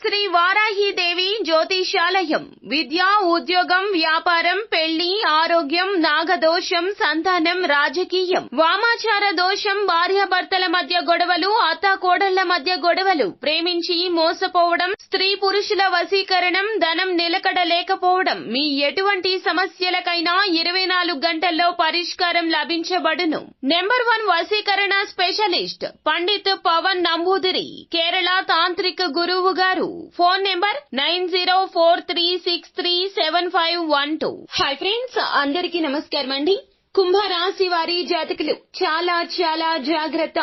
శ్రీ వారాహీదేవి జ్యోతిషాలయం విద్య, ఉద్యోగం, వ్యాపారం, పెళ్లి, ఆరోగ్యం, నాగదోషం, సంతానం, రాజకీయం, వామాచార దోషం, భార్యాభర్తల మధ్య గొడవలు, అత్తాకోడళ్ల మధ్య గొడవలు, ప్రేమించి మోసపోవడం, స్త్రీ పురుషుల వశీకరణం, ధనం నిలకడ లేకపోవడం, మీ ఎటువంటి సమస్యలకైనా 24 గంటల్లో పరిష్కారం లభించబడును. నెంబర్ 1 వశీకరణ స్పెషలిస్ట్ పండిత్ పవన్ నంబూదిరి, కేరళ తాంత్రిక గురువు గారు. Phone number 9043637512. హాయ్ ఫ్రెండ్స్, అందరికీ నమస్కారం అండి. కుంభరాశి వారి జాతకులు చాలా చాలా జాగ్రత్త.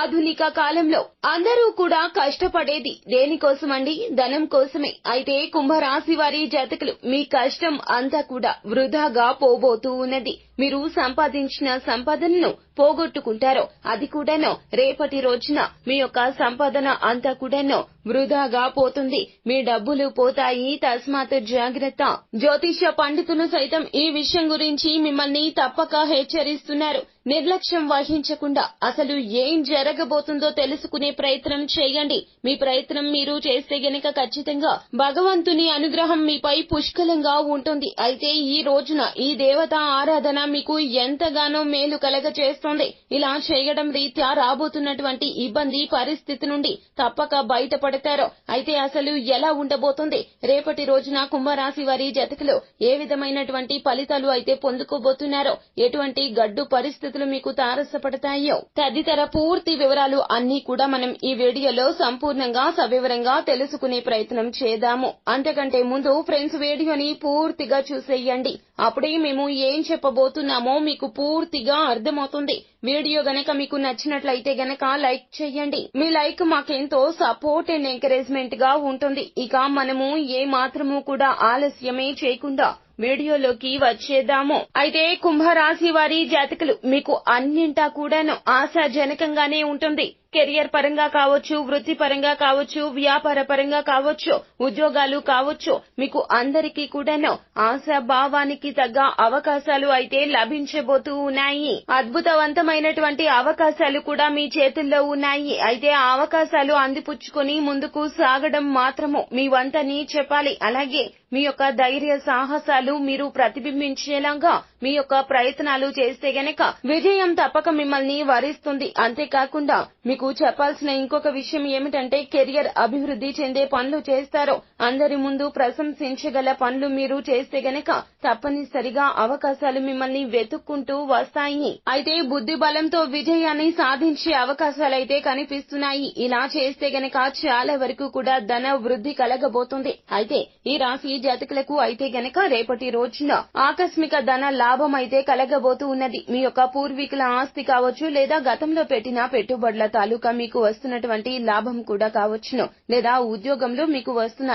ఆధునిక కాలంలో అందరూ కూడా కష్టపడేది దేనికోసమండి? ధనం కోసమే. అయితే కుంభరాశి వారి జాతకులు మీ కష్టం అంతా కూడా వృధాగా పోబోతూ ఉన్నది. మీరు సంపాదించిన సంపదను పోగొట్టుకుంటారో అది కూడాను రేపటి రోజున మీ యొక్క సంపాదన అంతా కూడాను వృధాగా పోతుంది. మీ డబ్బులు పోతాయి, తస్మాత్ జాగ్రత్త. జ్యోతిష పండితులు సైతం ఈ విషయం గురించి మిమ్మల్ని తప్పక హెచ్చరిస్తున్నారు. నిర్లక్ష్యం వహించకుండా అసలు ఏం జరగబోతుందో తెలుసుకునే ప్రయత్నం చేయండి. మీ ప్రయత్నం మీరు చేస్తే గనక ఖచ్చితంగా భగవంతుని అనుగ్రహం మీపై పుష్కలంగా ఉంటుంది. అయితే ఈ రోజున ఈ దేవత ఆరాధన మీకు ఎంతగానో మేలు కలగ చేస్తుంది. ఇలా చేయడం రీత్యా రాబోతున్నటువంటి ఇబ్బంది పరిస్థితి నుండి తప్పక బయటపడతారు. అయితే అసలు ఎలా ఉండబోతుంది? రేపటి రోజున కుంభరాశి వారి జాతకులు ఏ విధమైనటువంటి ఫలితాలు అయితే పొందుకోబోతున్నారో, ఎటువంటి గడ్డు పరిస్థితులు మీకు తారసపడతాయో తదితర పూర్తి వివరాలు అన్ని కూడా మనం ఈ వీడియోలో సంపూర్ణంగా సవివరంగా తెలుసుకునే ప్రయత్నం చేద్దాము. అంతకంటే ముందు ఫ్రెండ్స్, వీడియోని పూర్తిగా చూసేయండి. అప్పుడే మేము ఏం చెప్పబోతున్నామో మీకు పూర్తిగా అర్థమవుతుంది. వీడియో గనక మీకు నచ్చినట్లయితే గనక లైక్ చేయండి. మీ లైక్ మాకెంతో సపోర్ట్ అండ్ ఎంకరేజ్మెంట్ గా ఉంటుంది. ఇక మనము ఏ మాత్రము కూడా ఆలస్యమే చేయకుండా వీడియోలోకి వచ్చేద్దాము. అయితే కుంభరాశి వారి జాతకులు మీకు అన్నింటా కూడాను ఆశాజనకంగానే ఉంటుంది. కెరియర్ పరంగా కావచ్చు, వృత్తి పరంగా కావచ్చు, వ్యాపార పరంగా కావచ్చు, ఉద్యోగాలు కావచ్చు, మీకు అందరికీ కూడాను ఆశాభావానికి తగ్గ అవకాశాలు అయితే లభించబోతూ ఉన్నాయి. అద్భుతవంతమైనటువంటి అవకాశాలు కూడా మీ చేతుల్లో ఉన్నాయి. అయితే ఆ అవకాశాలు అందిపుచ్చుకొని ముందుకు సాగడం మాత్రము మీ వంతని చెప్పాలి. అలాగే మీ యొక్క ధైర్య సాహసాలు మీరు ప్రతిబింబించేలాగా మీ యొక్క ప్రయత్నాలు చేస్తే గనక విజయం తప్పక మిమ్మల్ని వరిస్తుంది. అంతేకాకుండా మీకు చెప్పాల్సిన ఇంకొక విషయం ఏమిటంటే, కెరియర్ అభివృద్ధి చెందే పనులు చేస్తారో, అందరి ముందు ప్రశంసించగల పనులు మీరు చేస్తే గనక తప్పనిసరిగా అవకాశాలు మిమ్మల్ని వెతుక్కుంటూ వస్తాయి. అయితే బుద్ధి బలంతో విజయాన్ని సాధించే అవకాశాలైతే కనిపిస్తున్నాయి. ఇలా చేస్తే గనక చాలా వరకు కూడా ధన వృద్ధి కలగబోతుంది. అయితే ఈ రాశి జాతకులకు అయితే గనక రేపటి రోజున ఆకస్మిక ధన లాభం అయితే కలగబోతూ ఉన్నది. మీ యొక్క పూర్వీకుల ఆస్తి కావచ్చు, లేదా గతంలో పెట్టిన పెట్టుబడుల తాలూకా మీకు వస్తున్నటువంటి లాభం కూడా కావచ్చును, లేదా ఉద్యోగంలో మీకు వస్తున్న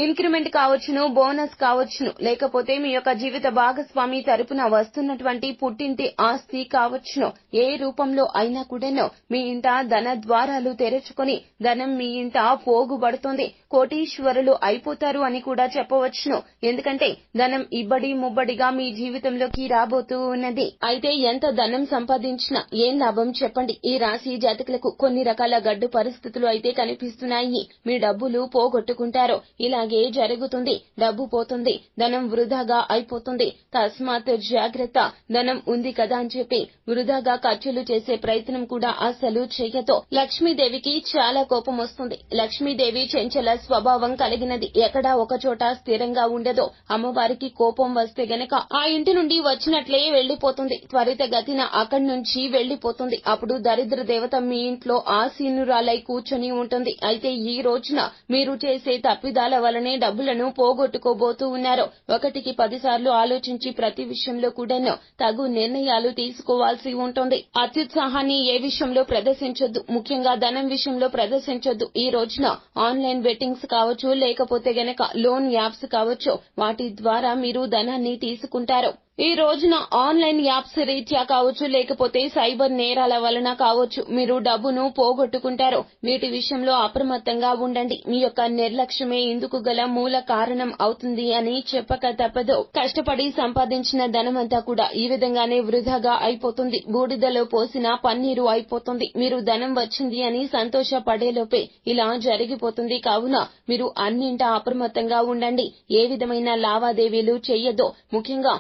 ఇంక్రిమెంట్ కావచ్చును, బోనస్ కావచ్చును, లేకపోతే మీ యొక్క జీవిత భాగస్వామి తరపున వస్తున్నటువంటి పుట్టింటి ఆస్తి కావచ్చును. ఏ రూపంలో అయినా కూడాను మీ ఇంట ధన ద్వారాలు తెరుచుకొని ధనం మీ ఇంట పోగుబడుతుంది. కోటీశ్వరులు అయిపోతారు అని కూడా చెప్పవచ్చును. ఎందుకంటే ధనం ఇబ్బడి ముబ్బడిగా మీ జీవితంలోకి రాబోతూ ఉన్నది. అయితే ఎంత ధనం సంపాదించినా ఏం లాభం చెప్పండి? ఈ రాశి జాతకులకు కొన్ని రకాల గడ్డు పరిస్థితులు అయితే కనిపిస్తున్నాయి. మీ డబ్బులు పోగొట్టుకుంటారు. ఇలాగే జరుగుతుంది. డబ్బు పోతుంది, ధనం వృధాగా అయిపోతుంది. తస్మాత్ జాగ్రత్త. ధనం ఉంది కదా అని చెప్పి వృధాగా ఖర్చులు చేసే ప్రయత్నం కూడా అస్సలు చేయతో. లక్ష్మీదేవికి చాలా కోపం వస్తుంది. లక్ష్మీదేవి చెంచల స్వభావం కలిగినది. ఎక్కడా ఒక చోట స్థిరంగా ఉండదు. అమ్మవారికి కోపం వస్తే గనక ఆ ఇంటి నుండి వచ్చినట్లే వెళ్లిపోతుంది. త్వరితగతిన అక్కడి నుంచి వెళ్లిపోతుంది. అప్పుడు దరిద్ర దేవత మీ ఇంట్లో ఆసీనురాలై కూర్చొని ఉంటుంది. అయితే ఈ రోజున మీరు చేసే తప్పిదాల వలనే డబ్బులను పోగొట్టుకోబోతూ ఉన్నారు. 1కి 10 సార్లు ఆలోచించి ప్రతి విషయంలో కూడాను తగు నిర్ణయాలు తీసుకోవాల్సి ఉంటుంది. అత్యుత్సాహాన్ని ఏ విషయంలో ప్రదర్శించొద్దు. ముఖ్యంగా ధనం విషయంలో ప్రదర్శించొద్దు. ఈ రోజున ఆన్లైన్ బెట్టింగ్స్ కావచ్చు, లేకపోతే గనక లోన్ యాప్స్ కావచ్చు, వాటి ద్వారా మీరు ధనాన్ని తీసుకుంటారు. ఈ రోజున ఆన్లైన్ యాప్స్ రీత్యా కావచ్చు, లేకపోతే సైబర్ నేరాల వలన కావచ్చు, మీరు డబ్బును పోగొట్టుకుంటారు. వీటి విషయంలో అప్రమత్తంగా ఉండండి. మీ యొక్క నిర్లక్ష్యమే ఇందుకు గల మూల కారణం అవుతుంది అని చెప్పక తప్పదు. కష్టపడి సంపాదించిన ధనమంతా కూడా ఈ విధంగానే వృధాగా అయిపోతుంది. బూడిదలో పోసిన పన్నీరు అయిపోతుంది. మీరు ధనం వచ్చింది అని సంతోషపడేలోపే ఇలా జరిగిపోతుంది. కావున మీరు అన్నింటా అప్రమత్తంగా ఉండండి. ఏ విధమైన లావాదేవీలు చెయ్యొద్దు. ముఖ్యంగా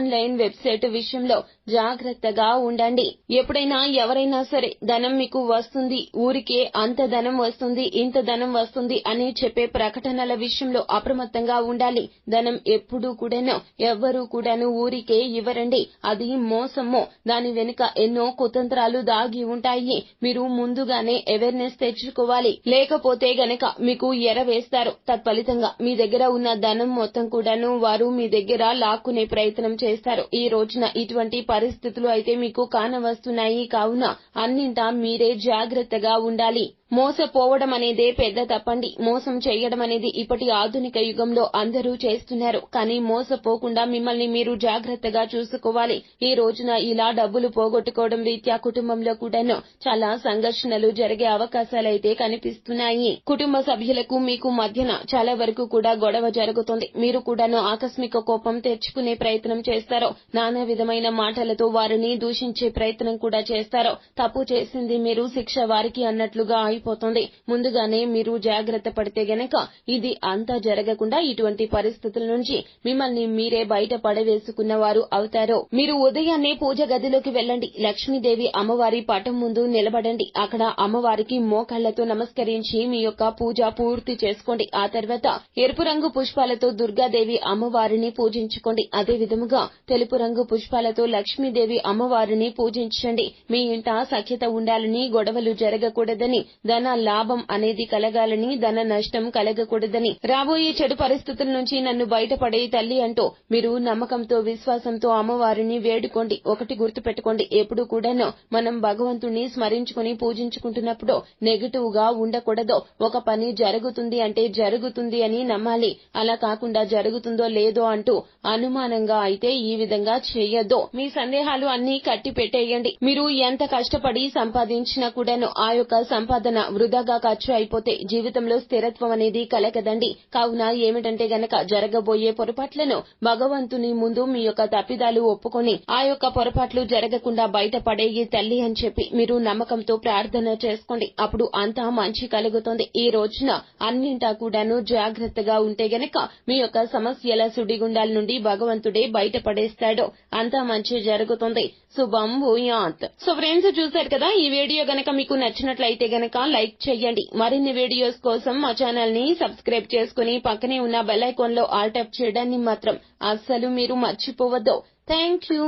ఆన్లైన్ వెబ్సైట్ విషయంలో జాగ్రత్తగా ఉండండి. ఎప్పుడైనా ఎవరైనా సరే ధనం మీకు వస్తుంది, ఊరికే అంత ధనం వస్తుంది, ఇంత ధనం వస్తుంది అని చెప్పే ప్రకటనల విషయంలో అప్రమత్తంగా ఉండాలి. ధనం ఎప్పుడూ కూడాను ఎవ్వరూ కూడాను ఊరికే ఇవ్వరండి. అది మోసము. దాని వెనుక ఎన్నో కుతంత్రాలు దాగి ఉంటాయి. మీరు ముందుగానే అవేర్నెస్ తెచ్చుకోవాలి. లేకపోతే గనక మీకు ఎరవేస్తారు. తత్ఫలితంగా మీ దగ్గర ఉన్న ధనం మొత్తం కూడాను వారు మీ దగ్గర లాక్కునే ప్రయత్నం చేస్తారు. ఈ రోజున ఇటువంటి పరిస్థితులు అయితే మీకు కానవస్తున్నాయి. కావున అన్నింటా మీరే జాగ్రత్తగా ఉండాలి. మోసపోవడం అనేదే పెద్ద తప్పండి. మోసం చేయడం అనేది ఇప్పటి ఆధునిక యుగంలో అందరూ చేస్తున్నారు. కానీ మోసపోకుండా మిమ్మల్ని మీరు జాగ్రత్తగా చూసుకోవాలి. ఈ రోజున ఇలా డబ్బులు పోగొట్టుకోవడం రీత్యా కుటుంబంలో కూడాను చాలా సంఘర్షణలు జరిగే అవకాశాలైతే కనిపిస్తున్నాయి. కుటుంబ సభ్యులకు మీకు మధ్యన చాలా వరకు కూడా గొడవ జరుగుతుంది. మీరు కూడాను ఆకస్మిక కోపం తెచ్చుకునే ప్రయత్నం చేస్తారు. నానా విధమైన మాటలతో వారిని దూషించే ప్రయత్నం కూడా చేస్తారు. తప్పు చేసింది మీరు, శిక్ష వారికి అన్నట్లుగా అయిపోతుంది. ముందుగానే మీరు జాగ్రత్త పడితే గనక ఇది అంతా జరగకుండా ఇటువంటి పరిస్థితుల నుంచి మిమ్మల్ని మీరే బయట పడవేసుకున్న వారు అవుతారు. మీరు ఉదయాన్నే పూజ గదిలోకి వెళ్ళండి. లక్ష్మీదేవి అమ్మవారి పటం ముందు నిలబడండి. అక్కడ అమ్మవారికి మోకాళ్లతో నమస్కరించి మీ యొక్క పూజ పూర్తి చేసుకోండి. ఆ తర్వాత ఎరుపు రంగు పుష్పాలతో దుర్గాదేవి అమ్మవారిని పూజించుకోండి. అదే విధముగా తెలుపు రంగు పుష్పాలతో లక్ష్మీదేవి అమ్మవారిని పూజించండి. మీ ఇంట సఖ్యత ఉండాలని, గొడవలు జరగకూడదని, ధన లాభం అనేది కలగాలని, ధన నష్టం కలగకూడదని, రాబోయే చెడు పరిస్థితుల నుంచి నన్ను బయటపడే తల్లి అంటూ మీరు నమ్మకంతో, విశ్వాసంతో అమ్మవారిని వేడుకోండి. ఒకటి గుర్తుపెట్టుకోండి, ఎప్పుడు కూడాను మనం భగవంతుణ్ణి స్మరించుకుని పూజించుకుంటున్నప్పుడు నెగటివ్ గా ఉండకూడదు. ఒక పని జరుగుతుంది అంటే జరుగుతుంది అని నమ్మాలి. అలా కాకుండా జరుగుతుందో లేదో అంటూ అనుమానంగా అయితే ఈ విధంగా చేయొద్దు. మీ సందేహాలు అన్ని కట్టి పెట్టేయండి. మీరు ఎంత కష్టపడి సంపాదించినా కూడాను ఆ యొక్క సంపాదన వృధాగా ఖర్చు అయిపోతే జీవితంలో స్థిరత్వం అనేది కలగదండి. కావున ఏమిటంటే గనక జరగబోయే పొరపాట్లను భగవంతుని ముందు మీ యొక్క తప్పిదాలు ఒప్పుకొని ఆ యొక్క పొరపాట్లు జరగకుండా బయటపడేయి తల్లి అని చెప్పి మీరు నమ్మకంతో ప్రార్థన చేసుకోండి. అప్పుడు అంతా మంచి కలుగుతుంది. ఈ రోజున అన్నింటా కూడాను జాగ్రత్తగా ఉంటే గనక మీ యొక్క సమస్యల సుడిగుండాల నుండి భగవంతుడే బయటపడేస్తాడు. అంతా మంచి జరుగుతుంది. శుభం భూయాత్. సో ఫ్రెండ్స్, చూశారు కదా, ఈ వీడియో గనక మీకు నచ్చినట్లయితే గనక లైక్ చేయండి. మరిన్ని వీడియోస్ కోసం మా ఛానల్ ని సబ్స్క్రైబ్ చేసుకుని పక్కనే ఉన్న బెల్ ఐకాన్ లో ఆల్ ట్యాప్ చేయడాన్ని మాత్రం అస్సలు మీరు మర్చిపోవద్దు. Thank you.